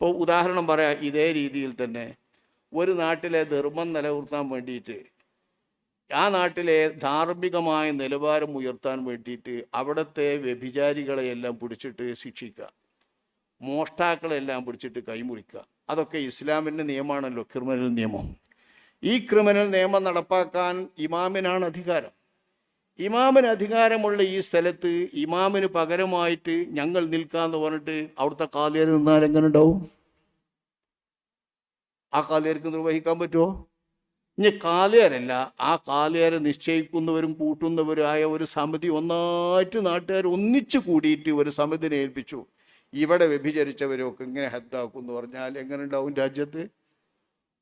ഇപ്പോൾ ഉദാഹരണം പറയാം, ഇതേ രീതിയിൽ തന്നെ ഒരു നാട്ടിലെ ധർമ്മം നിലനിർത്താൻ വേണ്ടിയിട്ട്, ആ നാട്ടിലെ ധാർമ്മികമായ നിലവാരം ഉയർത്താൻ വേണ്ടിയിട്ട് അവിടുത്തെ വ്യഭിചാരികളെയെല്ലാം പിടിച്ചിട്ട് ശിക്ഷിക്കുക, മോഷ്ടാക്കളെല്ലാം പിടിച്ചിട്ട് കൈമുറിക്കുക, അതൊക്കെ ഇസ്ലാമിൻ്റെ നിയമമാണല്ലോ, ക്രിമിനൽ നിയമം. ഈ ക്രിമിനൽ നിയമം നടപ്പാക്കാൻ ഇമാമിനാണ് അധികാരം. ഇമാമിന് അധികാരമുള്ള ഈ സ്ഥലത്ത് ഇമാമിന് പകരമായിട്ട് ഞങ്ങൾ നിൽക്കാമെന്ന് പറഞ്ഞിട്ട് അവിടുത്തെ കാലിയർ നിന്നാൽ എങ്ങനെ ഉണ്ടാവും? ആ കാലിയർക്ക് നിർവഹിക്കാൻ പറ്റുമോ? ഇനി കാലിയരല്ല, ആ കാലിയരെ നിശ്ചയിക്കുന്നവരും കൂട്ടുന്നവരായ ഒരു സമിതി ഒന്നായിട്ട് നാട്ടുകാർ ഒന്നിച്ചു കൂടിയിട്ട് ഒരു സമിതിനെ ഏൽപ്പിച്ചു, ഇവിടെ വ്യഭിചരിച്ചവരൊക്കെ ഇങ്ങനെ ഹദ്ദാക്കും എന്ന് പറഞ്ഞാൽ എങ്ങനെ ഉണ്ടാവും രാജ്യത്ത്?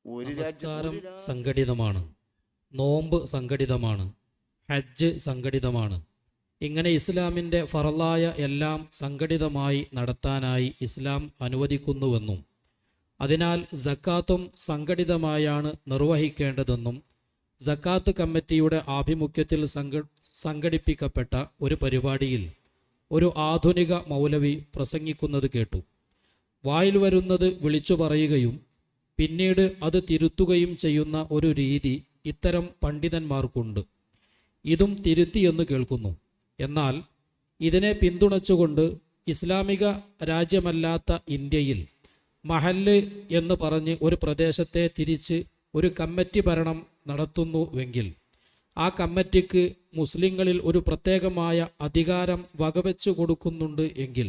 ഒരു നമസ്കാരം സംഘടിതമാണ്, നോമ്പ് സംഘടിതമാണ്, ഹജ്ജ് സംഘടിതമാണ്. ഇങ്ങനെ ഇസ്ലാമിൻ്റെ ഫറലായ എല്ലാം സംഘടിതമായി നടത്താനായി ഇസ്ലാം അനുവദിക്കുന്നുവെന്നും അതിനാൽ സക്കാത്തും സംഘടിതമായാണ് നിർവഹിക്കേണ്ടതെന്നും സക്കാത്ത് കമ്മിറ്റിയുടെ ആഭിമുഖ്യത്തിൽ സംഘടിപ്പിക്കപ്പെട്ട ഒരു പരിപാടിയിൽ ഒരു ആധുനിക മൗലവി പ്രസംഗിക്കുന്നത് കേട്ടു. വായിൽ വരുന്നത് വിളിച്ചു പറയുകയും പിന്നീട് അത് തിരുത്തുകയും ചെയ്യുന്ന ഒരു രീതി ഇത്തരം പണ്ഡിതന്മാർക്കുണ്ട്. ഇതും തിരുത്തിയെന്ന് കേൾക്കുന്നു. എന്നാൽ ഇതിനെ പിന്തുണച്ചുകൊണ്ട് ഇസ്ലാമിക രാജ്യമല്ലാത്ത ഇന്ത്യയിൽ മഹല്ല് എന്ന് പറഞ്ഞ് ഒരു പ്രദേശത്തെ തിരിച്ച് ഒരു കമ്മിറ്റി ഭരണം നടത്തുന്നുവെങ്കിൽ ആ കമ്മിറ്റിക്ക് മുസ്ലിങ്ങളിൽ ഒരു പ്രത്യേകമായ അധികാരം വകവെച്ചു കൊടുക്കുന്നുണ്ട് എങ്കിൽ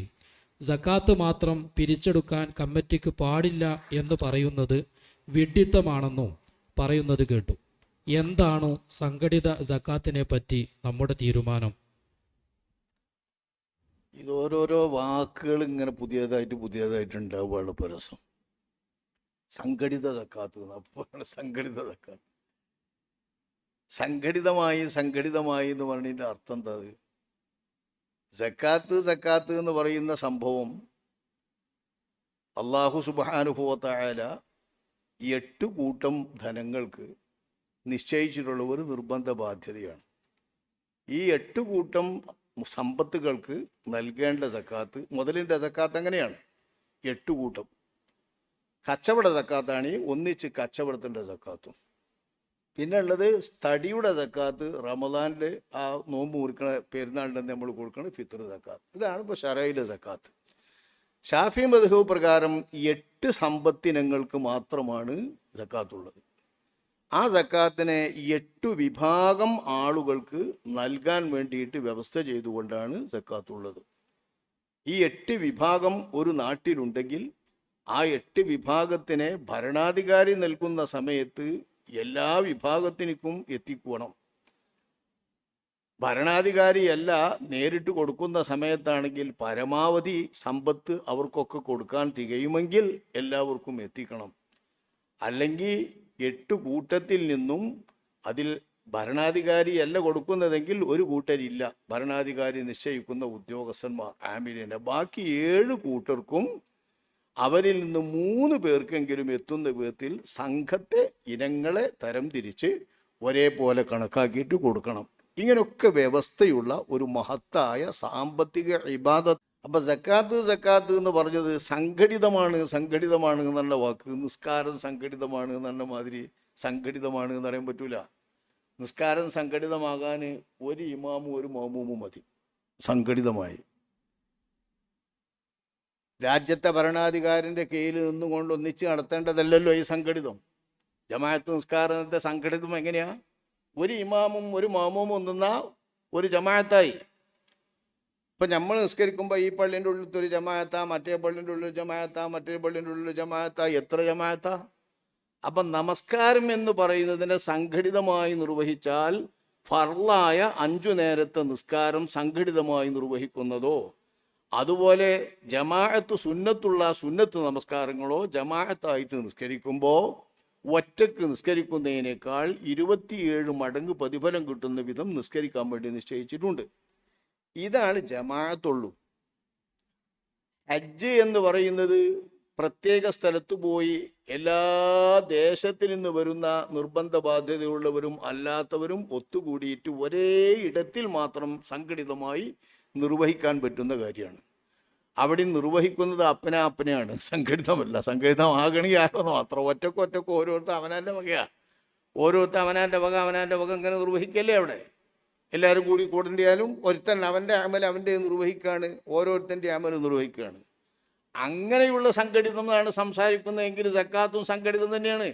സക്കാത്ത് മാത്രം പിരിച്ചെടുക്കാൻ കമ്മിറ്റിക്ക് പാടില്ല എന്ന് പറയുന്നത് വിഡ്ഢിത്തമാണെന്നും പറയുന്നത് കേട്ടു. എന്താണോ സംഘടിത സക്കാത്തിനെ പറ്റി നമ്മുടെ തീരുമാനം? ഇത് ഓരോരോ വാക്കുകൾ ഇങ്ങനെ പുതിയതായിട്ട് ഉണ്ടാവുകയാണ് ഇപ്പോൾ രസം. സംഘടിത സക്കാത്ത്, അപ്പോൾ സംഘടിത സക്കാത്ത്, സംഘടിതമായി എന്ന് പറഞ്ഞതിൻ്റെ അർത്ഥം എന്താ? സക്കാത്ത് എന്ന് പറയുന്ന സംഭവം അല്ലാഹു സുബ്ഹാനഹു വ തആല 8 കൂട്ടം ധനങ്ങൾക്ക് നിശ്ചയിച്ചിട്ടുള്ള ഒരു നിർബന്ധ ബാധ്യതയാണ്. ഈ 8 കൂട്ടം സമ്പത്തുകൾക്ക് നൽകേണ്ട സക്കാത്ത്, മുതലിൻ്റെ സക്കാത്ത് അങ്ങനെയാണ്. 8 കൂട്ടം. കച്ചവട സക്കാത്താണെങ്കിൽ ഒന്നിച്ച് കച്ചവടത്തിൻ്റെ സക്കാത്തും, പിന്നെ ഉള്ളത് തടിയുടെ സക്കാത്ത്, റമദാനിൽ ആ നോമ്പ് മുറിക്കണ പെരുന്നാളിൻ്റെ നമ്മൾ കൊടുക്കണ ഫിത്ർ സക്കാത്ത്. ഇതാണ് ഇപ്പോൾ ശറയിലെ സക്കാത്ത്. ഷാഫി മദ്ഹബ് പ്രകാരം 8 സമ്പത്തിനങ്ങൾക്ക് മാത്രമാണ് സക്കാത്തുള്ളത്. ആ സക്കാത്തിനെ 8 വിഭാഗം ആളുകൾക്ക് നൽകാൻ വേണ്ടിയിട്ട് വ്യവസ്ഥ ചെയ്തുകൊണ്ടാണ് സക്കാത്തുള്ളത്. ഈ 8 വിഭാഗം ഒരു നാട്ടിലുണ്ടെങ്കിൽ ആ 8 വിഭാഗത്തിനെ ഭരണാധികാരി നൽകുന്ന സമയത്ത് എല്ലാ വിഭാഗത്തിനും എത്തിക്കണം. ഭരണാധികാരിയല്ല നേരിട്ട് കൊടുക്കുന്ന സമയത്താണെങ്കിൽ പരമാവധി സമ്പത്ത് അവർക്കൊക്കെ കൊടുക്കാൻ തികയുമെങ്കിൽ എല്ലാവർക്കും എത്തിക്കണം. അല്ലെങ്കിൽ 8 കൂട്ടത്തിൽ നിന്നും അതിൽ ഭരണാധികാരിയല്ല കൊടുക്കുന്നതെങ്കിൽ ഒരു കൂട്ടരില്ല, ഭരണാധികാരി നിശ്ചയിക്കുന്ന ഉദ്യോഗസ്ഥന്മാർ ആമിലിനെ, ബാക്കി 7 കൂട്ടർക്കും അവരിൽ നിന്ന് 3 പേർക്കെങ്കിലും എത്തുന്ന വിധത്തിൽ സംഘത്തെ ഇനങ്ങളെ തരംതിരിച്ച് ഒരേപോലെ കണക്കാക്കിയിട്ട് കൊടുക്കണം. ഇങ്ങനെയൊക്കെ വ്യവസ്ഥയുള്ള ഒരു മഹത്തായ സാമ്പത്തിക ഇബാദത്ത്. അപ്പം സക്കാത്ത് എന്ന് പറഞ്ഞത് സംഘടിതമാണ് എന്നുള്ള വാക്ക്, നിസ്കാരം സംഘടിതമാണ് എന്നുള്ള മാതിരി സംഘടിതമാണ് എന്ന് പറയാൻ പറ്റൂല. നിസ്കാരം സംഘടിതമാകാൻ ഒരു ഇമാമും ഒരു മഅ്മൂമും മതി സംഘടിതമായി. രാജ്യത്തെ ഭരണാധികാരിൻ്റെ കീഴിൽ നിന്നുകൊണ്ട് ഒന്നിച്ച് നടത്തേണ്ടതല്ലല്ലോ ഈ സംഘടിതം. ജമാഅത്ത് നിസ്കാരത്തെ സംഘടിതം എങ്ങനെയാ? ഒരു ഇമാമും ഒരു മഅ്മൂമും ഒന്നുന്ന ഒരു ജമാഅത്തായി. ഇപ്പം നമ്മൾ നിസ്കരിക്കുമ്പോൾ ഈ പള്ളിൻ്റെ ഉള്ളിലത്തെ ഒരു ജമാഅത്താ, മറ്റേ പള്ളിൻ്റെ ഉള്ളിൽ ജമാഅത്താ, മറ്റേ പള്ളിൻ്റെ ഉള്ളിൽ ജമാഅത്താ, എത്ര ജമാഅത്താ? അപ്പം നമസ്കാരം എന്ന് പറയുന്നതിനെ സംഘടിതമായി നിർവഹിച്ചാൽ ഫർളായ 5 നേരത്തെ നിസ്കാരം സംഘടിതമായി നിർവഹിക്കുന്നതോ, അതുപോലെ ജമാഅത്ത് സുന്നത്ത് നമസ്കാരങ്ങളോ ജമാഅത്തായിട്ട് നിസ്കരിക്കുമ്പോൾ ഒറ്റക്ക് നിസ്കരിക്കുന്നതിനേക്കാൾ 27 മടങ്ങ് പ്രതിഫലം കിട്ടുന്ന വിധം നിസ്കരിക്കാൻ വേണ്ടി നിശ്ചയിച്ചിട്ടുണ്ട്. ഇതാണ് ജമാഅത്തുള്ളൂ. ഹജ്ജ് എന്ന് പറയുന്നത് പ്രത്യേക സ്ഥലത്ത് പോയി എല്ലാ ദേശത്തിൽ നിന്ന് വരുന്ന നിർബന്ധ ബാധ്യതയുള്ളവരും അല്ലാത്തവരും ഒത്തുകൂടിയിട്ട് ഒരേ ഇടത്തിൽ മാത്രം സംഘടിതമായി നിർവഹിക്കാൻ പറ്റുന്ന കാര്യമാണ്. അവിടെ നിർവഹിക്കുന്നത് അപ്പനെയാണ്, സംഘടിതമല്ല. സംഘടിതമാകണമെങ്കിൽ ആരോന്ന് മാത്രം. ഒറ്റക്ക് ഓരോരുത്തർ അവനാൻ്റെ വകയാണ്. ഓരോരുത്തർ അവനാൻ്റെ വക ഇങ്ങനെ നിർവഹിക്കല്ലേ അവിടെ. എല്ലാവരും കൂടി കൂടേണ്ടിയാലും ഒരുത്തൻ അവൻ്റെ അമൽ അവൻ്റെ നിർവഹിക്കുകയാണ്, ഓരോരുത്തൻ്റെ അമൽ നിർവഹിക്കുകയാണ്. അങ്ങനെയുള്ള സംഘടിതം എന്നാണ് സംസാരിക്കുന്നതെങ്കിൽ സക്കാത്തും സംഘടിതം തന്നെയാണ്.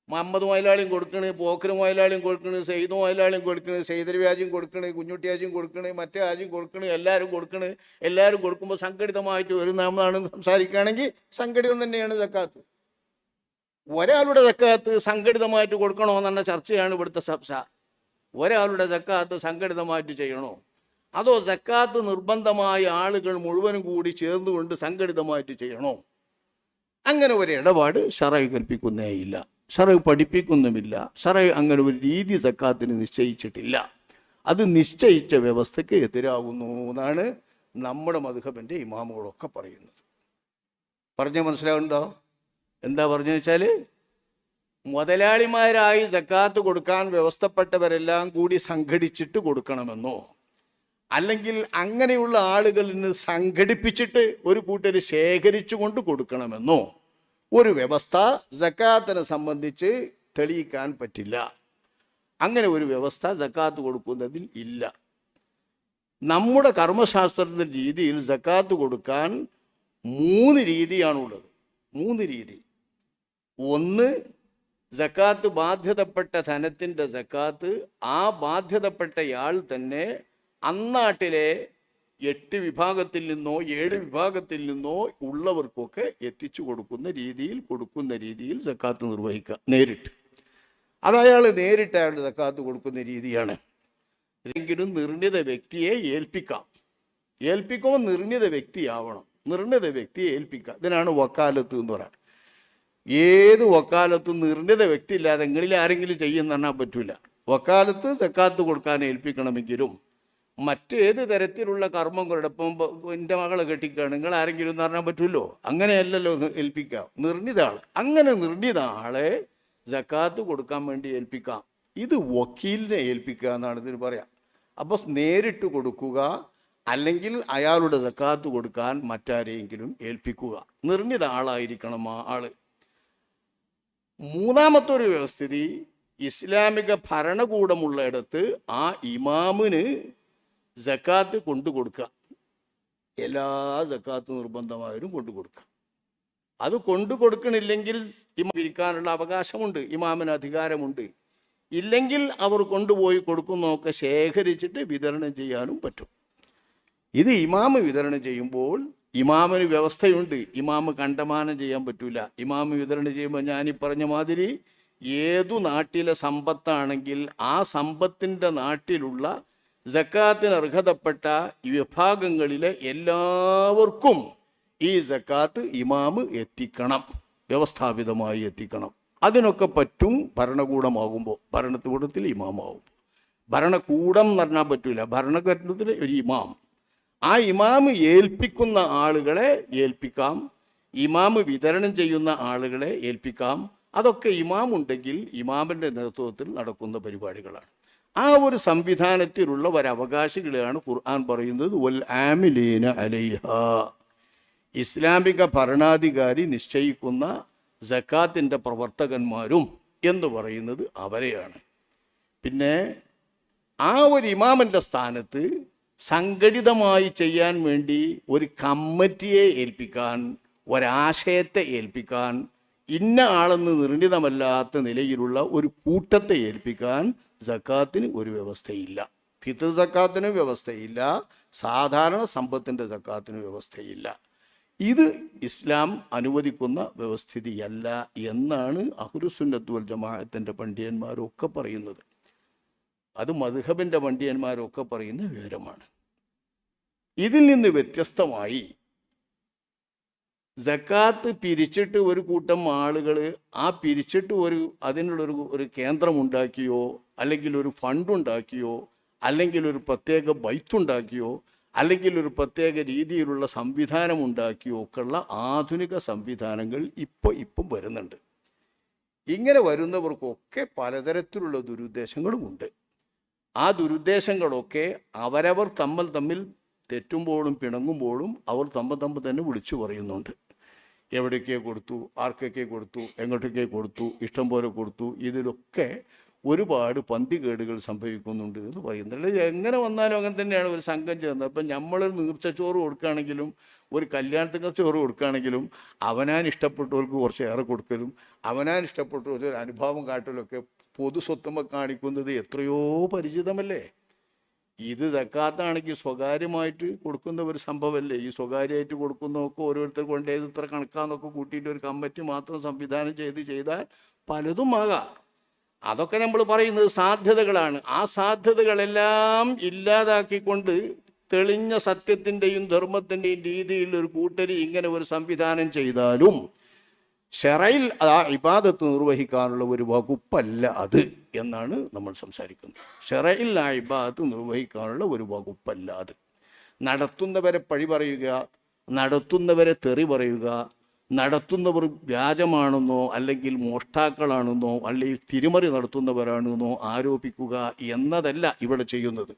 മുഹമ്മദ് മുതലാളിയും കൊടുക്കണേ, പോക്കര് മുതലാളിയും കൊടുക്കണേ, സെയ്ദ് മുതലാളിയും കൊടുക്കണേ, സെയ്ദർ വ്യാജും കൊടുക്കണേ, കുഞ്ഞുട്ടി ആജും കൊടുക്കണേ, മറ്റേ ആജും കൊടുക്കണേ, എല്ലാവരും കൊടുക്കണേ. എല്ലാവരും കൊടുക്കുമ്പോൾ സംഘടിതമായിട്ട് വരുന്നതാണ് സംസാരിക്കുകയാണെങ്കിൽ സംഘടിതം തന്നെയാണ് സക്കാത്ത്. ഒരാളുടെ സക്കാത്ത് സംഘടിതമായിട്ട് കൊടുക്കണമെന്നുള്ള ചർച്ചയാണ് ഇവിടുത്തെ ചർച്ച. ഒരാളുടെ സക്കാത്ത് സംഘടിതമായിട്ട് ചെയ്യണോ, അതോ സക്കാത്ത് നിർബന്ധമായ ആളുകൾ മുഴുവനും കൂടി ചേർന്നുകൊണ്ട് സംഘടിതമായിട്ട് ചെയ്യണോ? അങ്ങനെ ഒരു ഇടപാട് ശറഅ് കൽപ്പിക്കുന്നേയില്ല, ശറഅ് പഠിപ്പിക്കുന്നുമില്ല. ശറഅ് അങ്ങനെ ഒരു രീതി സക്കാത്തിന് നിശ്ചയിച്ചിട്ടില്ല. അത് നിശ്ചയിച്ച വ്യവസ്ഥയ്ക്ക് എതിരാകുന്നു എന്നാണ് നമ്മുടെ മദ്ഹബിൻ്റെ ഇമാമുകളൊക്കെ പറയുന്നത്. പറഞ്ഞ മനസ്സിലാവുന്നുണ്ടോ? എന്താ പറഞ്ഞു വെച്ചാൽ, മുതലാളിമാരായി സക്കാത്ത് കൊടുക്കാൻ വ്യവസ്ഥപ്പെട്ടവരെല്ലാം കൂടി സംഘടിച്ചിട്ട് കൊടുക്കണമെന്നോ, അല്ലെങ്കിൽ അങ്ങനെയുള്ള ആളുകളിൽ നിന്ന് സംഘടിപ്പിച്ചിട്ട് ഒരു കൂട്ടർ ശേഖരിച്ചു കൊണ്ട് കൊടുക്കണമെന്നോ ഒരു വ്യവസ്ഥ സക്കാത്തിനെ സംബന്ധിച്ച് തെളിയിക്കാൻ പറ്റില്ല. അങ്ങനെ ഒരു വ്യവസ്ഥ സക്കാത്ത് കൊടുക്കുന്നതിൽ ഇല്ല. നമ്മുടെ കർമ്മശാസ്ത്രത്തിൻ്റെ രീതിയിൽ സക്കാത്ത് കൊടുക്കാൻ 3 രീതിയാണുള്ളത്. 3 രീതി. ഒന്ന്, സക്കാത്ത് ബാധ്യതപ്പെട്ട ധനത്തിൻ്റെ സക്കാത്ത് ആ ബാധ്യതപ്പെട്ടയാൾ തന്നെ അന്നാട്ടിലെ 8 വിഭാഗത്തിൽ നിന്നോ 7 വിഭാഗത്തിൽ നിന്നോ ഉള്ളവർക്കൊക്കെ എത്തിച്ചു കൊടുക്കുന്ന രീതിയിൽ സക്കാത്ത് നിർവഹിക്കുക നേരിട്ട്. അത് അയാൾ നേരിട്ട് അയാളുടെ സക്കാത്ത് കൊടുക്കുന്ന രീതിയാണ്. എങ്കിലും നിർണിത വ്യക്തിയെ ഏൽപ്പിക്കുമ്പോൾ നിർണിത വ്യക്തിയാവണം. നിർണിത വ്യക്തിയെ ഏൽപ്പിക്കുക. ഇതിനാണ് വക്കാലത്ത് എന്ന് പറയുന്നത്. ഏത് വക്കാലത്തും നിർണിത വ്യക്തി ഇല്ലാതെ നിങ്ങളിൽ ആരെങ്കിലും ചെയ്യുന്ന പറഞ്ഞാൽ പറ്റൂല. വക്കാലത്ത് സക്കാത്ത് കൊടുക്കാൻ ഏൽപ്പിക്കണമെങ്കിലും മറ്റേത് തരത്തിലുള്ള കർമ്മങ്ങളുടെ, ഇപ്പം എൻ്റെ മകളെ കെട്ടിക്കുകയാണ്, നിങ്ങൾ ആരെങ്കിലും എന്ന് പറഞ്ഞാൽ പറ്റുമല്ലോ. അങ്ങനെയല്ലല്ലോ ഏൽപ്പിക്കാം. നിർണിത ആൾ, അങ്ങനെ നിർണിത ആളെ സക്കാത്ത് കൊടുക്കാൻ വേണ്ടി ഏൽപ്പിക്കാം. ഇത് വക്കീലിനെ ഏൽപ്പിക്കുക എന്നാണ് ഇതിന് പറയാം. അപ്പോൾ നേരിട്ട് കൊടുക്കുക, അല്ലെങ്കിൽ അയാളുടെ സക്കാത്ത് കൊടുക്കാൻ മറ്റാരെയെങ്കിലും ഏൽപ്പിക്കുക. നിർണിത ആളായിരിക്കണം ആ ആള്. മൂന്നാമത്തെ ഒരു വ്യവസ്ഥിതി, ഇസ്ലാമിക ഭരണകൂടമുള്ളയിടത്ത് ആ ഇമാമിന് സക്കാത്ത് കൊണ്ടു കൊടുക്കുക. എല്ലാ സക്കാത്ത് നിർബന്ധമായവരും കൊണ്ടു കൊടുക്കുക. അത് കൊണ്ടു കൊടുക്കണില്ലെങ്കിൽ ഇമാം ഇരിക്കാനുള്ള അവകാശമുണ്ട്, ഇമാമിന് അധികാരമുണ്ട്. ഇല്ലെങ്കിൽ അവർ കൊണ്ടുപോയി കൊടുക്കുന്നതൊക്കെ ശേഖരിച്ചിട്ട് വിതരണം ചെയ്യാനും പറ്റും. ഇത് ഇമാമ് വിതരണം ചെയ്യുമ്പോൾ ഇമാമിന് വ്യവസ്ഥയുണ്ട്. ഇമാമ് കണ്ടമാനം ചെയ്യാൻ പറ്റൂല. ഇമാമ് വിതരണം ചെയ്യുമ്പോൾ ഞാനീ പറഞ്ഞ മാതിരി ഏതു നാട്ടിലെ സമ്പത്താണെങ്കിൽ ആ സമ്പത്തിൻ്റെ നാട്ടിലുള്ള സക്കാത്തിന് അർഹതപ്പെട്ട വിഭാഗങ്ങളിലെ എല്ലാവർക്കും ഈ സക്കാത്ത് ഇമാമ് എത്തിക്കണം, വ്യവസ്ഥാപിതമായി എത്തിക്കണം. അതിനൊക്കെ പറ്റും ഭരണകൂടമാകുമ്പോൾ. ഭരണകൂടത്തിൽ ഇമാമാവും. ഭരണകൂടം എന്ന് പറഞ്ഞാൽ പറ്റൂല. ഭരണകൂടത്തിൽ ഒരു ഇമാം. ആ ഇമാമ് ഏൽപ്പിക്കുന്ന ആളുകളെ ഏൽപ്പിക്കാം, ഇമാമ് വിതരണം ചെയ്യുന്ന ആളുകളെ ഏൽപ്പിക്കാം. അതൊക്കെ ഇമാം ഉണ്ടെങ്കിൽ ഇമാമിൻ്റെ നേതൃത്വത്തിൽ നടക്കുന്ന പരിപാടികളാണ്. ആ ഒരു സംവിധാനത്തിലുള്ള ഒരവകാശികളെയാണ് ഖുർആൻ പറയുന്നത് വൽ ആമിലീന അലൈഹ. ഇസ്ലാമിക ഭരണാധികാരി നിശ്ചയിക്കുന്ന സക്കാത്തിൻ്റെ പ്രവർത്തകന്മാരും എന്ന് പറയുന്നത് അവരെയാണ്. പിന്നെ ആ ഒരു ഇമാമിൻ്റെ സ്ഥാനത്ത് സംഘടിതമായി ചെയ്യാൻ വേണ്ടി ഒരു കമ്മിറ്റിയെ ഏൽപ്പിക്കാൻ, ഒരാശയത്തെ ഏൽപ്പിക്കാൻ, ഇന്ന ആളെന്ന് നിർണിതമല്ലാത്ത നിലയിലുള്ള ഒരു കൂട്ടത്തെ ഏൽപ്പിക്കാൻ സക്കാത്തിന് ഒരു വ്യവസ്ഥയില്ല. ഫിത്ർ സക്കാത്തിന് വ്യവസ്ഥയില്ല, സാധാരണ സമ്പത്തിൻ്റെ സക്കാത്തിന് വ്യവസ്ഥയില്ല. ഇത് ഇസ്ലാം അനുവദിക്കുന്ന വ്യവസ്ഥിതിയല്ല എന്നാണ് അഹ്ലുസുന്നത്ത് വൽ ജമാഅത്തിൻ്റെ പണ്ഡിതന്മാരൊക്കെ പറയുന്നത്. അത് മദ്ഹബിൻ്റെ പണ്ഡിതന്മാരൊക്കെ പറയുന്ന വിവരമാണ്. ഇതിൽ നിന്ന് വ്യത്യസ്തമായി സക്കാത്ത് പിരിച്ചിട്ട് ഒരു കൂട്ടം ആളുകൾ ആ പിരിച്ചിട്ട് അതിനുള്ളൊരു കേന്ദ്രമുണ്ടാക്കിയോ, അല്ലെങ്കിൽ ഒരു ഫണ്ടുണ്ടാക്കിയോ, അല്ലെങ്കിൽ ഒരു പ്രത്യേക ബൈത്തുണ്ടാക്കിയോ, അല്ലെങ്കിൽ ഒരു പ്രത്യേക രീതിയിലുള്ള സംവിധാനം ഉണ്ടാക്കിയോ ഒക്കെയുള്ള ആധുനിക സംവിധാനങ്ങൾ ഇപ്പം വരുന്നുണ്ട്. ഇങ്ങനെ വരുന്നവർക്കൊക്കെ പലതരത്തിലുള്ള ദുരുദ്ദേശങ്ങളുമുണ്ട്. ആ ദുരുദ്ദേശങ്ങളൊക്കെ അവരവർ തമ്മിൽ തെറ്റുമ്പോഴും പിണങ്ങുമ്പോഴും അവർ തമ്മിൽ തന്നെ വിളിച്ചു പറയുന്നുണ്ട്. എവിടേക്കേ കൊടുത്തു, ആർക്കൊക്കെ കൊടുത്തു, എങ്ങോട്ടൊക്കെ കൊടുത്തു, ഇഷ്ടം പോലെ കൊടുത്തു, ഇതിലൊക്കെ ഒരുപാട് പന്തികേടുകൾ സംഭവിക്കുന്നുണ്ട് എന്ന് പറയുന്നുണ്ട്. എങ്ങനെ വന്നാലും അങ്ങനെ തന്നെയാണ് ഒരു സംഘം ചേർന്നത്. അപ്പം നമ്മളൊരു നീർച്ചച്ചോറ് കൊടുക്കുകയാണെങ്കിലും ഒരു കല്യാണത്തിന് ചോറ് കൊടുക്കുകയാണെങ്കിലും അവനാൻ ഇഷ്ടപ്പെട്ടവർക്ക് കുറച്ചേറെ കൊടുക്കലും അവനാൻ ഇഷ്ടപ്പെട്ടവർക്ക് ഒരു അനുഭാവം കാട്ടലൊക്കെ പൊതു സ്വത്തുമ കാണിക്കുന്നത് എത്രയോ പരിചിതമല്ലേ. ഇത് സക്കാത്താണെങ്കിൽ സ്വകാര്യമായിട്ട് കൊടുക്കുന്ന ഒരു സംഭവമല്ലേ. ഈ സ്വകാര്യമായിട്ട് കൊടുക്കുന്നതൊക്കെ ഓരോരുത്തർ കൊണ്ട് ഏത് ഇത്ര കണക്കാന്നൊക്കെ കൂട്ടിയിട്ട് ഒരു കമ്മിറ്റി മാത്രം സംവിധാനം ചെയ്താൽ പലതും ആകാം. അതൊക്കെ നമ്മൾ പറയുന്നത് സാധ്യതകളാണ്. ആ സാധ്യതകളെല്ലാം ഇല്ലാതാക്കിക്കൊണ്ട് തെളിഞ്ഞ സത്യത്തിൻ്റെയും ധർമ്മത്തിൻ്റെയും രീതിയിൽ ഒരു കൂട്ടരി ഇങ്ങനെ ഒരു സംവിധാനം ചെയ്താലും ശറയിൽ ആ ഇബാദത്ത് നിർവഹിക്കാനുള്ള ഒരു വകുപ്പല്ല അത് എന്നാണ് നമ്മൾ സംസാരിക്കുന്നത്. ശറയിൽ ആ ഇബാദത്ത് നിർവഹിക്കാനുള്ള ഒരു വകുപ്പല്ല അത്. നടത്തുന്നവരെ പഴി പറയുക, നടത്തുന്നവരെ തെറി പറയുക, നടത്തുന്നവർ വ്യാജമാണെന്നോ അല്ലെങ്കിൽ മോഷ്ടാക്കളാണെന്നോ അല്ലെങ്കിൽ തിരിമറി നടത്തുന്നവരാണെന്നോ ആരോപിക്കുക എന്നതല്ല ഇവിടെ ചെയ്യുന്നത്.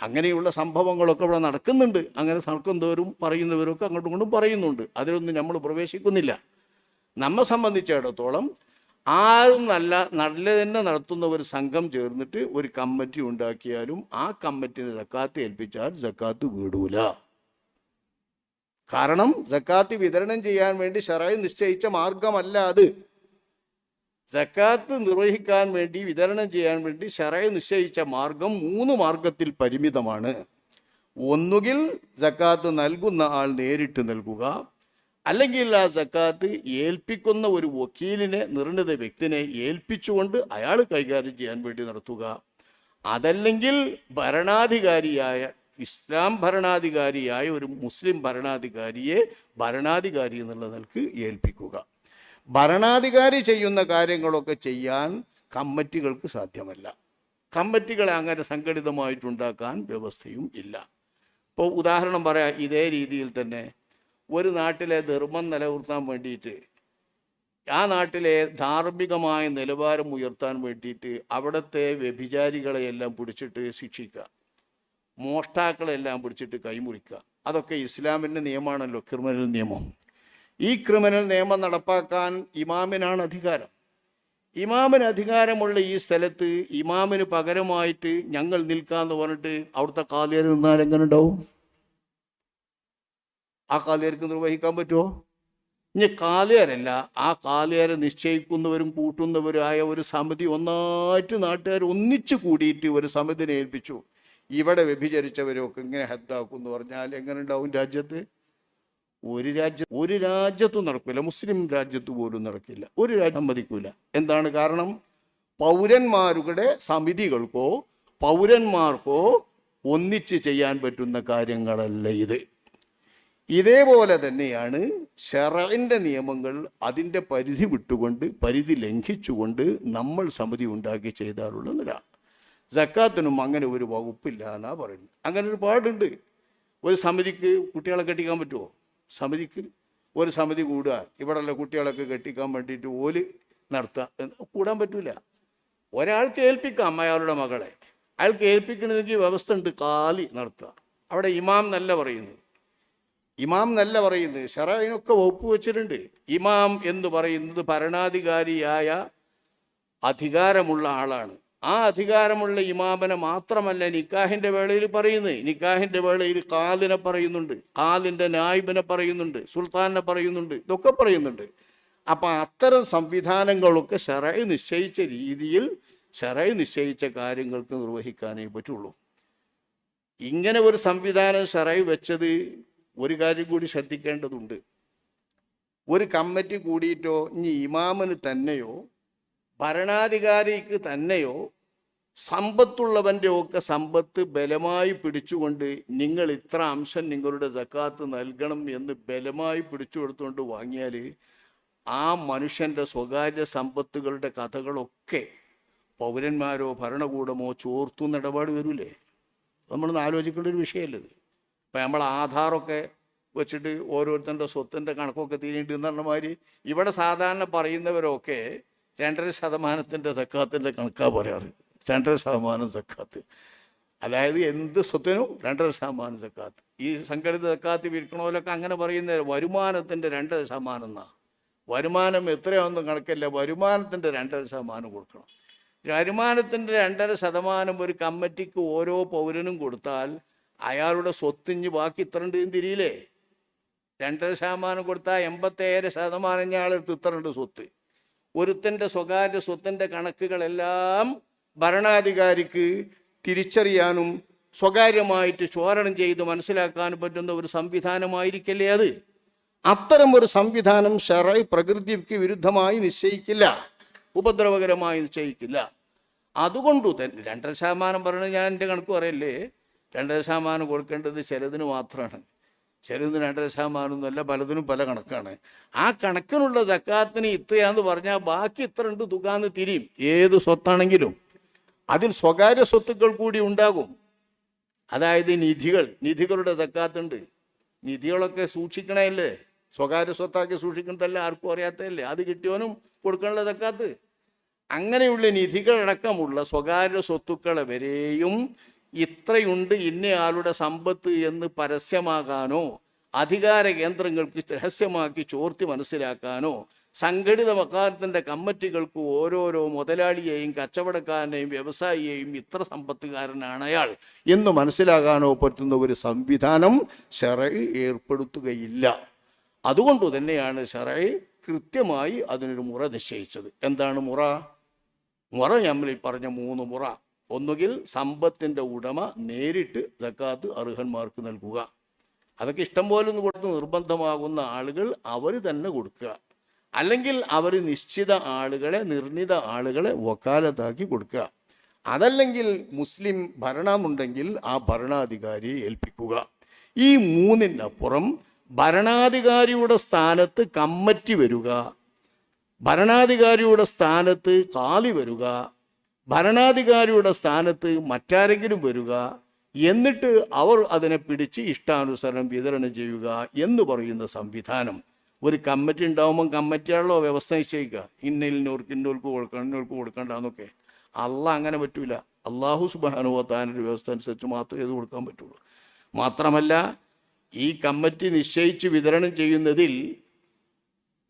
അങ്ങനെയുള്ള സംഭവങ്ങളൊക്കെ ഇവിടെ നടക്കുന്നുണ്ട്. അങ്ങനെ നടക്കുന്നവരും പറയുന്നവരൊക്കെ അങ്ങോട്ടും ഇങ്ങോട്ടും പറയുന്നുണ്ട്. അതിലൊന്നും നമ്മൾ പ്രവേശിക്കുന്നില്ല. നമ്മെ സംബന്ധിച്ചിടത്തോളം ആരും നല്ല തന്നെ നടത്തുന്ന ഒരു സംഘം ചേർന്നിട്ട് ഒരു കമ്മിറ്റി ഉണ്ടാക്കിയാലും ആ കമ്മിറ്റിന് സക്കാത്ത് ഏൽപ്പിച്ചാൽ സക്കാത്ത് വീടൂല. കാരണം സക്കാത്ത് വിതരണം ചെയ്യാൻ വേണ്ടി ശറഅ് നിശ്ചയിച്ച മാർഗമല്ല അത്. സക്കാത്ത് നിർവഹിക്കാൻ വേണ്ടി വിതരണം ചെയ്യാൻ വേണ്ടി ശറഅ് നിശ്ചയിച്ച മാർഗം 3 മാർഗത്തിൽ പരിമിതമാണ്. ഒന്നുകിൽ സക്കാത്ത് നൽകുന്ന ആൾ നേരിട്ട് നൽകുക, അല്ലെങ്കിൽ ആ സക്കാത്ത് ഏൽപ്പിക്കുന്ന ഒരു വക്കീലിനെ, നിർണിത വ്യക്തിനെ ഏൽപ്പിച്ചുകൊണ്ട് അയാൾ കൈകാര്യം ചെയ്യാൻ വേണ്ടി നടത്തുക, അതല്ലെങ്കിൽ ഭരണാധികാരിയായ ഇസ്ലാം ഭരണാധികാരിയായ ഒരു മുസ്ലിം ഭരണാധികാരിയെ ഭരണാധികാരി എന്നുള്ള നിലക്ക് ഏൽപ്പിക്കുക. ഭരണാധികാരി ചെയ്യുന്ന കാര്യങ്ങളൊക്കെ ചെയ്യാൻ കമ്മിറ്റികൾക്ക് സാധ്യമല്ല. കമ്മിറ്റികളെ അങ്ങനെ സംഘടിതമായിട്ടുണ്ടാക്കാൻ വ്യവസ്ഥയും ഇല്ല. ഇപ്പോൾ ഉദാഹരണം പറയാം, ഇതേ രീതിയിൽ തന്നെ ഒരു നാട്ടിലെ ധർമ്മം നിലനിർത്താൻ വേണ്ടിയിട്ട്, ആ നാട്ടിലെ ധാർമ്മികമായ നിലവാരം ഉയർത്താൻ വേണ്ടിയിട്ട് അവിടുത്തെ വ്യഭിചാരികളെയെല്ലാം പിടിച്ചിട്ട് ശിക്ഷിക്കുക, മോഷ്ടാക്കളെല്ലാം പിടിച്ചിട്ട് കൈമുറിക്കുക, അതൊക്കെ ഇസ്ലാമിൻ്റെ നിയമമാണല്ലോ, ക്രിമിനൽ നിയമം. ഈ ക്രിമിനൽ നിയമം നടപ്പാക്കാൻ ഇമാമിനാണ് അധികാരം. ഇമാമിന് അധികാരമുള്ള ഈ സ്ഥലത്ത് ഇമാമിന് പകരമായിട്ട് ഞങ്ങൾ നിൽക്കാമെന്ന് പറഞ്ഞിട്ട് അവിടുത്തെ കാലിയർ നിന്നാൽ എങ്ങനെ ഉണ്ടാവും? ആ കാലിയർക്ക് നിർവഹിക്കാൻ പറ്റുമോ? ഇനി കാലിയരല്ല, ആ കാലിയരെ നിശ്ചയിക്കുന്നവരും കൂട്ടുന്നവരായ ഒരു സമിതി ഒന്നായിട്ട് നാട്ടുകാർ ഒന്നിച്ചു കൂടിയിട്ട് ഒരു സമിതിനെ ഏൽപ്പിച്ചു, ഇവിടെ വ്യഭിചരിച്ചവരൊക്കെ ഇങ്ങനെ ഹദ്ദാക്കും എന്ന് പറഞ്ഞാൽ എങ്ങനെ ഉണ്ടാവും രാജ്യത്ത്? ഒരു രാജ്യത്തും നടക്കില്ല. മുസ്ലിം രാജ്യത്ത് പോലും നടക്കില്ല. ഒരു രാജ്യം സമ്മതിക്കില്ല. എന്താണ് കാരണം? പൗരന്മാരുടെ സമിതികൾക്കോ പൗരന്മാർക്കോ ഒന്നിച്ച് ചെയ്യാൻ പറ്റുന്ന കാര്യങ്ങളല്ല ഇത്. ഇതേപോലെ തന്നെയാണ് ശറഇന്റെ നിയമങ്ങൾ അതിൻ്റെ പരിധി വിട്ടുകൊണ്ട്, പരിധി ലംഘിച്ചുകൊണ്ട് നമ്മൾ സമിതി ഉണ്ടാക്കി ചെയ്താലുള്ള നില. സക്കാത്തിനും അങ്ങനെ ഒരു വകുപ്പില്ല എന്നാണ് പറയുന്നത്. അങ്ങനെ ഒരു പാടുണ്ട്. ഒരു സമിതിക്ക് കുട്ടികളെ കെട്ടിക്കാൻ പറ്റുമോ? സമിതിക്ക് ഒരു സമിതി കൂടുക, ഇവിടെയുള്ള കുട്ടികളൊക്കെ കെട്ടിക്കാൻ വേണ്ടിയിട്ട് ഓല് നടത്തുക, കൂടാൻ പറ്റില്ല. ഒരാൾക്ക് ഏൽപ്പിക്കാം അയാളുടെ മകളെ, അയാൾക്ക് ഏൽപ്പിക്കണമെങ്കിൽ വ്യവസ്ഥ ഉണ്ട്, കാലി നടത്തുക. അവിടെ ഇമാം നല്ല പറയുന്നത്, ഇമാം നല്ല പറയുന്നത്, ശറഇനൊക്കെ വകുപ്പ് വെച്ചിട്ടുണ്ട്. ഇമാം എന്ന് പറയുന്നത് ഭരണാധികാരിയായ അധികാരമുള്ള ആളാണ്. ആ അധികാരമുള്ള ഇമാമിനെ മാത്രമല്ല നിക്കാഹിൻ്റെ വേളയിൽ പറയുന്നത്. നിക്കാഹിൻ്റെ വേളയിൽ ഖാദിനെ പറയുന്നുണ്ട്, ഖാദിൻ്റെ നായിബിനെ പറയുന്നുണ്ട്, സുൽത്താനെ പറയുന്നുണ്ട്, ഇതൊക്കെ പറയുന്നുണ്ട്. അപ്പം അത്തരം സംവിധാനങ്ങളൊക്കെ ശറഅ് നിശ്ചയിച്ച രീതിയിൽ ശറഅ് നിശ്ചയിച്ച കാര്യങ്ങൾക്ക് നിർവഹിക്കാനേ പറ്റുള്ളൂ. ഇങ്ങനെ ഒരു സംവിധാനം ശറഅ് വെച്ചത് ഒരു കാര്യം കൂടി ശ്രദ്ധിക്കേണ്ടതുണ്ട്. ഒരു കമ്മിറ്റി കൂടിയിട്ടോ ഇനി ഇമാമിന് തന്നെയോ ഭരണാധികാരിക്ക് തന്നെയോ സമ്പത്തുള്ളവൻ്റെ ഒക്കെ സമ്പത്ത് ബലമായി പിടിച്ചുകൊണ്ട് നിങ്ങൾ ഇത്ര അംശം നിങ്ങളുടെ സക്കാത്ത് നൽകണം എന്ന് ബലമായി പിടിച്ചു കൊടുത്തുകൊണ്ട് വാങ്ങിയാൽ ആ മനുഷ്യൻ്റെ സ്വകാര്യ സമ്പത്തുകളുടെ കഥകളൊക്കെ പൗരന്മാരോ ഭരണകൂടമോ ചോർത്തുന്ന ഇടപാട് വരൂലേ? നമ്മളൊന്ന് ആലോചിക്കേണ്ട ഒരു വിഷയമല്ലത്. ഇപ്പം നമ്മൾ ആധാറൊക്കെ വെച്ചിട്ട് ഓരോരുത്തരുടെ സ്വത്തിൻ്റെ കണക്കൊക്കെ തീരേണ്ടി എന്ന് പറഞ്ഞ മാതിരി ഇവിടെ സാധാരണ പറയുന്നവരൊക്കെ 2.5% സക്കാത്തിൻ്റെ കണക്കാണ് പറയാറ്. 2.5% സക്കാത്ത്. അതായത് എന്ത് സ്വത്തിനും 2.5% സക്കാത്ത്. ഈ സംഘടിത സക്കാത്ത് വിൽക്കണമല്ലൊക്കെ അങ്ങനെ പറയുന്ന വരുമാനത്തിൻ്റെ 2% എന്നാണ്. വരുമാനം എത്രയാണെന്നും കണക്കല്ല, വരുമാനത്തിൻ്റെ 2.5% കൊടുക്കണം. വരുമാനത്തിൻ്റെ 2.5% ഒരു കമ്മിറ്റിക്ക് ഓരോ പൗരനും കൊടുത്താൽ അയാളുടെ സ്വത്തിഞ്ഞ് ബാക്കി ഇത്രണ്ട് തിരിയില്ലേ? 2.5% കൊടുത്താൽ 87% ഞാളെടുത്ത് ഇത്രണ്ട് സ്വത്ത്. ഒരുത്തൻ്റെ സ്വകാര്യ സ്വത്തിൻ്റെ കണക്കുകളെല്ലാം ഭരണാധികാരിക്ക് തിരിച്ചറിയാനും സ്വകാര്യമായിട്ട് ചോരണം ചെയ്ത് മനസ്സിലാക്കാനും പറ്റുന്ന ഒരു സംവിധാനമായിരിക്കല്ലേ അത്? അത്തരം ഒരു സംവിധാനം ശറഈ പ്രകൃതിക്ക് വിരുദ്ധമായി നിശ്ചയിക്കില്ല, ഉപദ്രവകരമായി നിശ്ചയിക്കില്ല. അതുകൊണ്ടു തന്നെ 2.5% പറയുന്നത് ഞാൻ എൻ്റെ കണക്ക് പറയല്ലേ, 2.5% കൊടുക്കേണ്ടത് ചിലതിന് മാത്രമാണ്. ചിലതിന് 2.5% ഒന്നുമല്ല, പലതിനും പല കണക്കാണ്. ആ കണക്കിനുള്ള സക്കാത്തിന് ഇത്രയാന്ന് പറഞ്ഞാൽ ബാക്കി ഇത്ര ഉണ്ട് തുകാന്ന് തിരിയും. ഏത് സ്വത്താണെങ്കിലും അതിൽ സ്വകാര്യ സ്വത്തുക്കൾ കൂടി ഉണ്ടാകും. അതായത് നിധികളുടെ സക്കാത്തുണ്ട്. നിധികളൊക്കെ സൂക്ഷിക്കണമല്ലേ, സ്വകാര്യ സ്വത്താക്കി സൂക്ഷിക്കുന്നതല്ല, ആർക്കും അറിയാത്തതല്ലേ, അത് കിട്ടിയവനും കൊടുക്കാനുള്ള സക്കാത്ത്. അങ്ങനെയുള്ള നിധികളടക്കമുള്ള സ്വകാര്യ സ്വത്തുക്കളെ വരെയും ഇത്രയുണ്ട് ഇന്നയാളുടെ സമ്പത്ത് എന്ന് പരസ്യമാകാനോ അധികാര കേന്ദ്രങ്ങൾക്ക് രഹസ്യമാക്കി ചോർത്തി മനസ്സിലാക്കാനോ സംഘടിത വക്കാലത്തിൻ്റെ കമ്മിറ്റികൾക്ക് ഓരോരോ മുതലാളിയെയും കച്ചവടക്കാരനെയും വ്യവസായിയെയും ഇത്ര സമ്പത്തുകാരനാണ് അയാൾ എന്ന് മനസ്സിലാകാനോ പറ്റുന്ന ഒരു സംവിധാനം ശറഈ ഏർപ്പെടുത്തുകയില്ല. അതുകൊണ്ട് തന്നെയാണ് ശറഈ കൃത്യമായി അതിനൊരു മുറ നിശ്ചയിച്ചത്. എന്താണ് മുറ? നമ്മൾ ഈ പറഞ്ഞ 3 മുറ. ഒന്നുകിൽ സമ്പത്തിൻ്റെ ഉടമ നേരിട്ട് സക്കാത്ത് അർഹന്മാർക്ക് നൽകുക. അതൊക്കെ ഇഷ്ടം പോലെ ഒന്ന് കൊടുത്ത് നിർബന്ധമാകുന്ന ആളുകൾ അവർ തന്നെ കൊടുക്കുക. അല്ലെങ്കിൽ അവർ നിശ്ചിത ആളുകളെ, നിർണിത ആളുകളെ വക്കാലത്താക്കി കൊടുക്കുക. അതല്ലെങ്കിൽ മുസ്ലിം ഭരണമുണ്ടെങ്കിൽ ആ ഭരണാധികാരിയെ ഏൽപ്പിക്കുക. ഈ 3-നപ്പുറം ഭരണാധികാരിയുടെ സ്ഥാനത്ത് കമ്മിറ്റി വരിക, ഭരണാധികാരിയുടെ സ്ഥാനത്ത് കാളി വരിക, ഭരണാധികാരിയുടെ സ്ഥാനത്ത് മറ്റാരെങ്കിലും വരിക, എന്നിട്ട് അവർ അതിനെ പിടിച്ച് ഇഷ്ടാനുസരണം വിതരണം ചെയ്യുക എന്ന് പറയുന്ന സംവിധാനം. ഒരു കമ്മിറ്റി ഉണ്ടാകുമ്പം കമ്മിറ്റിയാണല്ലോ വ്യവസ്ഥ നിശ്ചയിക്കുക. ഇന്നോർക്ക് കൊടുക്കണം, ഇന്നോർക്ക് കൊടുക്കണ്ടെന്നൊക്കെ. അങ്ങനെ പറ്റൂല. അള്ളാഹു സുബ്ഹാനഹു വ തആലയുടെ വ്യവസ്ഥ അനുസരിച്ച് മാത്രമേ ഇത് കൊടുക്കാൻ പറ്റുള്ളൂ. മാത്രമല്ല, ഈ കമ്മിറ്റി നിശ്ചയിച്ച് വിതരണം ചെയ്യുന്നതിൽ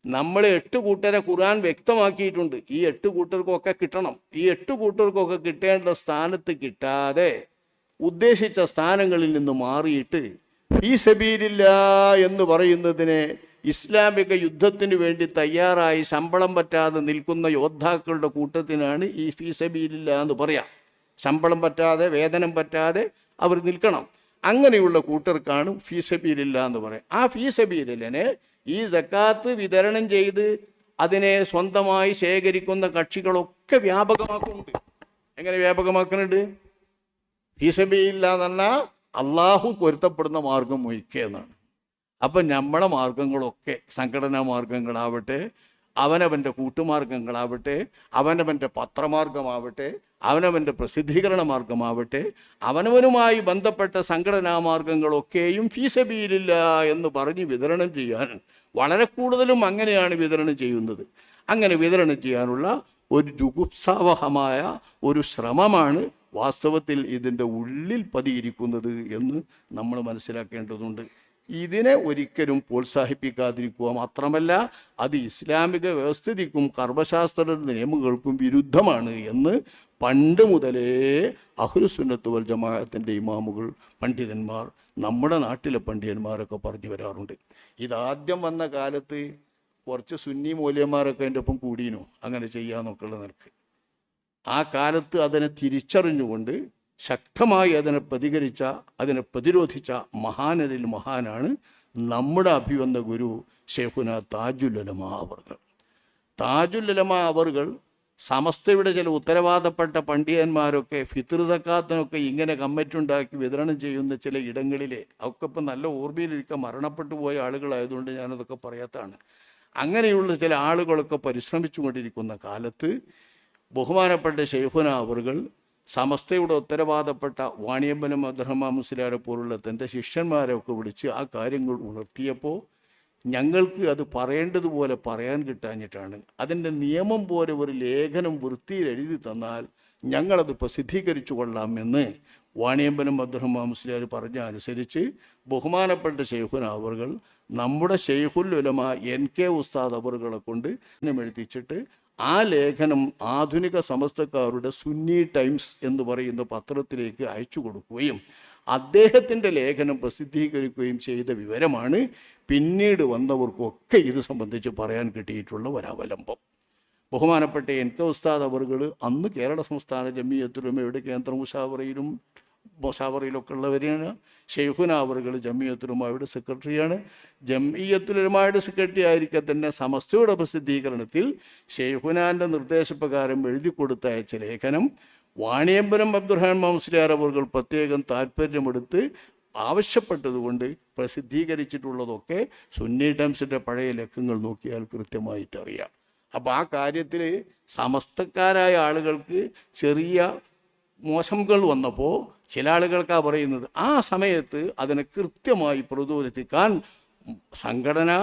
നമ്മൾ 8 കൂട്ടരെ ഖുർആൻ വ്യക്തമാക്കിയിട്ടുണ്ട്. ഈ 8 കൂട്ടർക്കൊക്കെ കിട്ടണം. ഈ 8 കൂട്ടർക്കൊക്കെ കിട്ടേണ്ട സ്ഥാനത്ത് കിട്ടാതെ ഉദ്ദേശിച്ച സ്ഥാനങ്ങളിൽ നിന്ന് മാറിയിട്ട് ഫീ സബീലില്ലാഹ് എന്ന് പറയുന്നതിനെ ഇസ്ലാമിക യുദ്ധത്തിന് വേണ്ടി തയ്യാറായി ശമ്പളം പറ്റാതെ നിൽക്കുന്ന യോദ്ധാക്കളുടെ കൂട്ടത്തിനാണ് ഈ ഫീ സബീലില്ലാഹ് എന്ന് പറയാം. ശമ്പളം പറ്റാതെ, വേതനം പറ്റാതെ അവർ നിൽക്കണം. അങ്ങനെയുള്ള കൂട്ടർക്കാണ് ഫീ സബീലില്ലാഹ് എന്ന് പറയാം. ആ ഫീ സബീലിനെ ഈ സക്കാത്ത് വിതരണം ചെയ്ത് അതിനെ സ്വന്തമായി ശേഖരിക്കുന്ന കക്ഷികളൊക്കെ വ്യാപകമാക്കുന്നുണ്ട്. എങ്ങനെ വ്യാപകമാക്കുന്നുണ്ട്? ഫീ സബീലില്ലാഹ് എന്ന് പറഞ്ഞാൽ അള്ളാഹു പൊരുത്തപ്പെടുന്ന മാർഗം ഒഴിക്കുക എന്നാണ്. അപ്പം നമ്മളെ മാർഗങ്ങളൊക്കെ, സംഘടനാ മാർഗങ്ങളാവട്ടെ, അവനവൻ്റെ കൂട്ടുമാർഗങ്ങളാവട്ടെ, അവനവൻ്റെ പത്രമാർഗമാവട്ടെ, അവനവൻ്റെ പ്രസിദ്ധീകരണ മാർഗമാവട്ടെ, അവനവനുമായി ബന്ധപ്പെട്ട സംഘടനാ മാർഗങ്ങളൊക്കെയും ഫീ സബീലില്ലാഹ് എന്ന് പറഞ്ഞ് വിതരണം ചെയ്യാൻ വളരെ കൂടുതലും അങ്ങനെയാണ് വിതരണം ചെയ്യുന്നത്. അങ്ങനെ വിതരണം ചെയ്യാനുള്ള ഒരു ജുഗുപ്സാവഹമായ ഒരു ശ്രമമാണ് വാസ്തവത്തിൽ ഇതിൻ്റെ ഉള്ളിൽ പതിയിരിക്കുന്നത് എന്ന് നമ്മൾ മനസ്സിലാക്കേണ്ടതുണ്ട്. ഇതിനെ ഒരിക്കലും പ്രോത്സാഹിപ്പിക്കാതിരിക്കുക മാത്രമല്ല, അത് ഇസ്ലാമിക വ്യവസ്ഥിതിക്കും കർമ്മശാസ്ത്ര നിയമങ്ങൾക്കും വിരുദ്ധമാണ് എന്ന് പണ്ട് മുതലേ അഹ്ലുസുന്നത്ത് വൽ ജമാഅത്തിൻ്റെ ഇമാമുകൾ, പണ്ഡിതന്മാർ, നമ്മുടെ നാട്ടിലെ പണ്ഡിതന്മാരൊക്കെ പറഞ്ഞു വരാറുണ്ട്. ഇതാദ്യം വന്ന കാലത്ത് കുറച്ച് സുന്നി മൂല്യന്മാരൊക്കെ അതിൻ്റെ ഒപ്പം കൂടിയിനു അങ്ങനെ ചെയ്യാന്നൊക്കെയുള്ള നിലക്ക്. ആ കാലത്ത് അതിനെ തിരിച്ചറിഞ്ഞുകൊണ്ട് ശക്തമായി അതിനെ പ്രതിരോധിച്ച മഹാനരിൽ മഹാനാണ് നമ്മുടെ അഭിവന്ദ ഗുരു ശൈഖുന താജുൽ ഉലമാ അവർകൾ. താജുൽ ഉലമാ അവർകൾ സമസ്തയുടെ ചില ഉത്തരവാദപ്പെട്ട പണ്ഡിതന്മാരൊക്കെ ഫിത്ർ സക്കാത്തിനൊക്കെ ഇങ്ങനെ കമ്മിറ്റി ഉണ്ടാക്കി വിതരണം ചെയ്യുന്ന ചില ഇടങ്ങളിലെ ഒക്കെ ഇപ്പം നല്ല ഓർമ്മയിലിരിക്കാൻ മരണപ്പെട്ടു പോയ ആളുകളായതുകൊണ്ട് ഞാനതൊക്കെ പറയാത്തതാണ്. അങ്ങനെയുള്ള ചില ആളുകളൊക്കെ പരിശ്രമിച്ചു കൊണ്ടിരിക്കുന്ന കാലത്ത് ബഹുമാനപ്പെട്ട ശൈഖുന അവർകൾ സമസ്തയുടെ ഉത്തരവാദപ്പെട്ട വാണിയമ്പലം അബ്ദുറഹ്മാൻ മുസ്ലിയാരെ പോലുള്ള തൻ്റെ ശിഷ്യന്മാരെയൊക്കെ വിളിച്ച് ആ കാര്യങ്ങൾ ഉണർത്തിയപ്പോൾ ഞങ്ങൾക്ക് അത് പറയേണ്ടതുപോലെ പറയാൻ കിട്ടാഞ്ഞിട്ടാണ്. അതിൻ്റെ നിയമം പോലെ ഒരു ലേഖനം വൃത്തിയിൽ എഴുതി തന്നാൽ ഞങ്ങളത് പ്രസിദ്ധീകരിച്ചു കൊള്ളാമെന്ന് വാണിയമ്പലം അബ്ദുറഹ്മാൻ മുസ്ലിയാർ പറഞ്ഞ അനുസരിച്ച് ബഹുമാനപ്പെട്ട ശൈഖുന അവർകൾ നമ്മുടെ ശൈഖുൽ ഉലമ NK ഉസ്താദ് അവറുകളെ കൊണ്ട് എഴുതിച്ചിട്ട് ആ ലേഖനം ആധുനിക സമസ്തക്കാരുടെ സുന്നി ടൈംസ് എന്ന് പറയുന്ന പത്രത്തിലേക്ക് അയച്ചു കൊടുക്കുകയും അദ്ദേഹത്തിൻ്റെ ലേഖനം പ്രസിദ്ധീകരിക്കുകയും ചെയ്ത വിവരമാണ് പിന്നീട് വന്നവർക്കൊക്കെ ഇത് സംബന്ധിച്ച് പറയാൻ കിട്ടിയിട്ടുള്ള ഒരവലംബം. ബഹുമാനപ്പെട്ട NK ഉസ്താദ് അവറുകൾ അന്ന് കേരള സംസ്ഥാന ജമിയത്തുലമയുടെ കേന്ദ്ര മുഷാവറയിലൊക്കെ ഉള്ളവരാണ്. ശൈഖുന അവറുകൾ ജമിയത്തുലമയുടെ സെക്രട്ടറിയാണ്. ജമിയത്തുലമയുടെ സെക്രട്ടറി ആയിരിക്കെ തന്നെ സമസ്തയുടെ പ്രസിദ്ധീകരണത്തിൽ ശൈഖുനാൻ്റെ നിർദ്ദേശപ്രകാരം എഴുതി കൊടുത്തയച്ച ലേഖനം വാണിയമ്പലം അബ്ദുറഹ്മാൻ മുസ്ലിയാർ അവറുകൾ പ്രത്യേകം താല്പര്യമെടുത്ത് ആവശ്യപ്പെട്ടതുകൊണ്ട് പ്രസിദ്ധീകരിച്ചിട്ടുള്ളതൊക്കെ സുന്നി ടൈംസിൻ്റെ പഴയ ലക്കങ്ങൾ നോക്കിയാൽ കൃത്യമായിട്ട് അറിയാം. അപ്പോൾ ആ കാര്യത്തിൽ സമസ്തക്കാരായ ആളുകൾക്ക് ചെറിയ മോശങ്ങൾ വന്നപ്പോൾ ചില ആളുകൾക്കാണ് പറയുന്നത് ആ സമയത്ത് അതിനെ കൃത്യമായി പ്രതിരോധിക്കാൻ സംഘടനാ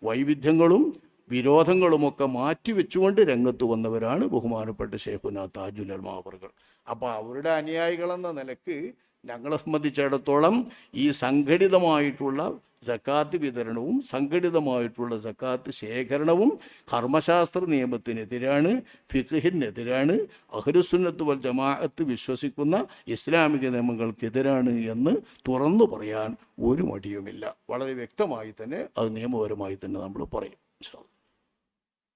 വൈവിധ്യങ്ങളും വിരോധങ്ങളുമൊക്കെ മാറ്റിവെച്ചുകൊണ്ട് രംഗത്ത് വന്നവരാണ് ബഹുമാനപ്പെട്ട ശൈഖുന താജുൽ ഉലമ അവറുകൾ. അപ്പോൾ അവരുടെ അനുയായികളെന്ന നിലക്ക് ഞങ്ങളെ സംബന്ധിച്ചിടത്തോളം ഈ സംഘടിതമായിട്ടുള്ള സക്കാത്ത് വിതരണവും സംഘടിതമായിട്ടുള്ള സക്കാത്ത് ശേഖരണവും കർമ്മശാസ്ത്ര നിയമത്തിനെതിരാണ്, ഫിഖ്ഹിനെതിരാണ്, അഹ്ലുസുന്നത്ത് വൽ ജമാഅത്ത് വിശ്വസിക്കുന്ന ഇസ്ലാമിക നിയമങ്ങൾക്കെതിരാണ് എന്ന് തുറന്നു പറയാൻ ഒരു മടിയുമില്ല. വളരെ വ്യക്തമായി തന്നെ അത് നിയമപരമായി തന്നെ നമ്മൾ പറയും. ഇൻഷാ അല്ലാഹ്.